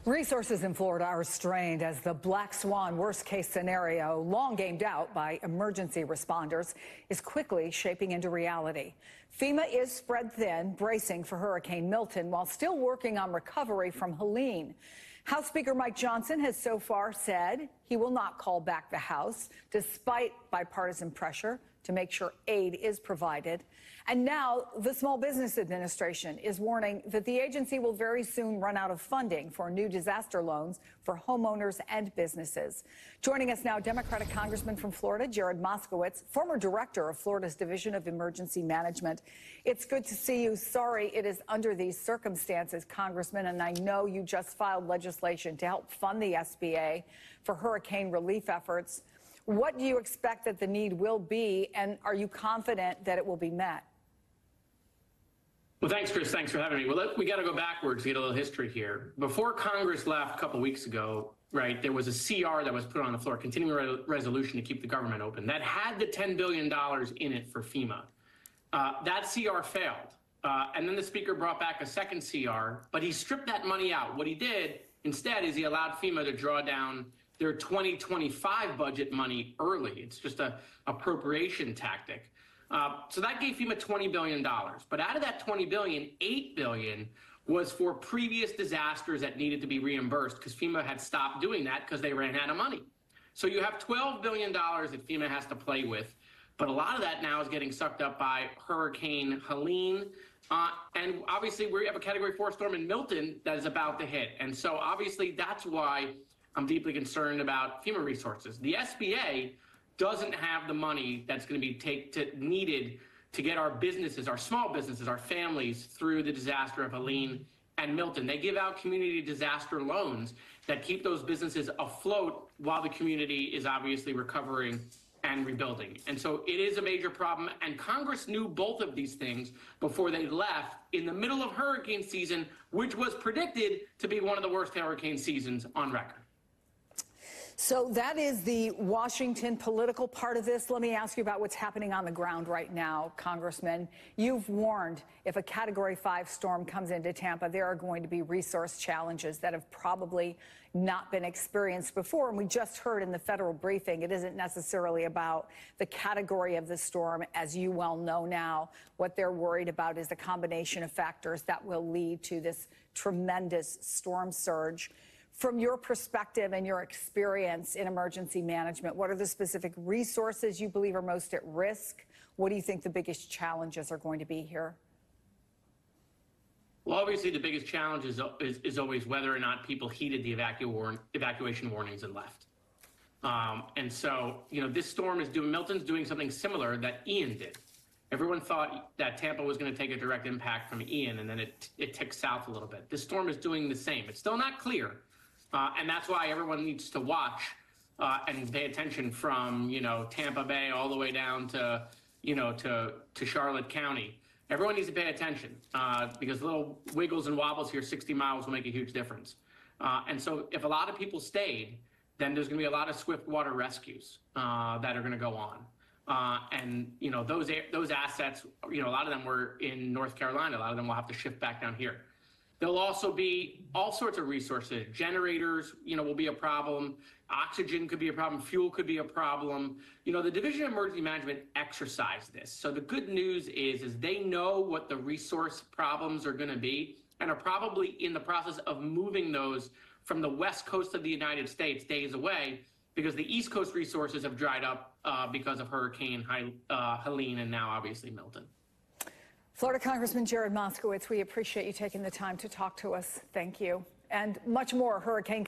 Resources in Florida are strained as the black swan worst-case scenario, long gamed out by emergency responders, is quickly shaping into reality. FEMA is spread thin, bracing for Hurricane Milton while still working on recovery from Helene. House Speaker Mike Johnson has so far said he will not call back the House, despite bipartisan pressure to make sure aid is provided. And now the Small Business Administration is warning that the agency will very soon run out of funding for new disaster loans for homeowners and businesses. Joining us now, Democratic Congressman from Florida, Jared Moskowitz, former director of Florida's Division of Emergency Management. It's good to see you. Sorry it is under these circumstances, Congressman, and I know you just filed legislation to help fund the SBA for hurricane relief efforts. What do you expect that the need will be, and are you confident that it will be met? Well, thanks, Chris. Thanks for having me. Well, we got to go backwards to get a little history here. Before Congress left a couple weeks ago, right, there was a CR that was put on the floor, continuing resolution to keep the government open, that had the $10 billion in it for FEMA. That CR failed. And then the Speaker brought back a second CR, but he stripped that money out. What he did instead is he allowed FEMA to draw down their 2025 budget money early. It's just an appropriation tactic. So that gave FEMA $20 billion. But out of that $20 billion, $8 billion was for previous disasters that needed to be reimbursed because FEMA had stopped doing that because they ran out of money. So you have $12 billion that FEMA has to play with. But a lot of that now is getting sucked up by Hurricane Helene. And obviously we have a Category 4 storm in Milton that is about to hit. And so obviously that's why I'm deeply concerned about FEMA resources. The SBA doesn't have the money that's going to be needed to get our businesses, our small businesses, our families through the disaster of Helene and Milton. They give out community disaster loans that keep those businesses afloat while the community is obviously recovering and rebuilding. And so it is a major problem. And Congress knew both of these things before they left in the middle of hurricane season, which was predicted to be one of the worst hurricane seasons on record. So that is the Washington political part of this. Let me ask you about what's happening on the ground right now, Congressman. You've warned if a Category 5 storm comes into Tampa, there are going to be resource challenges that have probably not been experienced before. And we just heard in the federal briefing, it isn't necessarily about the category of the storm, as you well know now. What they're worried about is the combination of factors that will lead to this tremendous storm surge. From your perspective and your experience in emergency management, what are the specific resources you believe are most at risk? What do you think the biggest challenges are going to be here? Well, obviously, the biggest challenge is always whether or not people heeded the evacuation warnings and left. And so, you know, this storm is Milton's doing something similar that Ian did. Everyone thought that Tampa was going to take a direct impact from Ian, and then it ticked south a little bit. This storm is doing the same. It's still not clear. And that's why everyone needs to watch and pay attention from, you know, Tampa Bay all the way down to, you know, to Charlotte County. Everyone needs to pay attention because little wiggles and wobbles here, 60 miles will make a huge difference. And so if a lot of people stayed, then there's going to be a lot of swift water rescues that are going to go on. And, you know, those assets, you know, a lot of them were in North Carolina. A lot of them will have to shift back down here. There'll also be all sorts of resources. Generators, you know, will be a problem. Oxygen could be a problem. Fuel could be a problem. You know, the Division of Emergency Management exercised this. So the good news is they know what the resource problems are going to be and are probably in the process of moving those from the west coast of the United States days away because the East Coast resources have dried up because of Hurricane Helene and now obviously Milton. Florida Congressman Jared Moskowitz, we appreciate you taking the time to talk to us. Thank you. And much more hurricane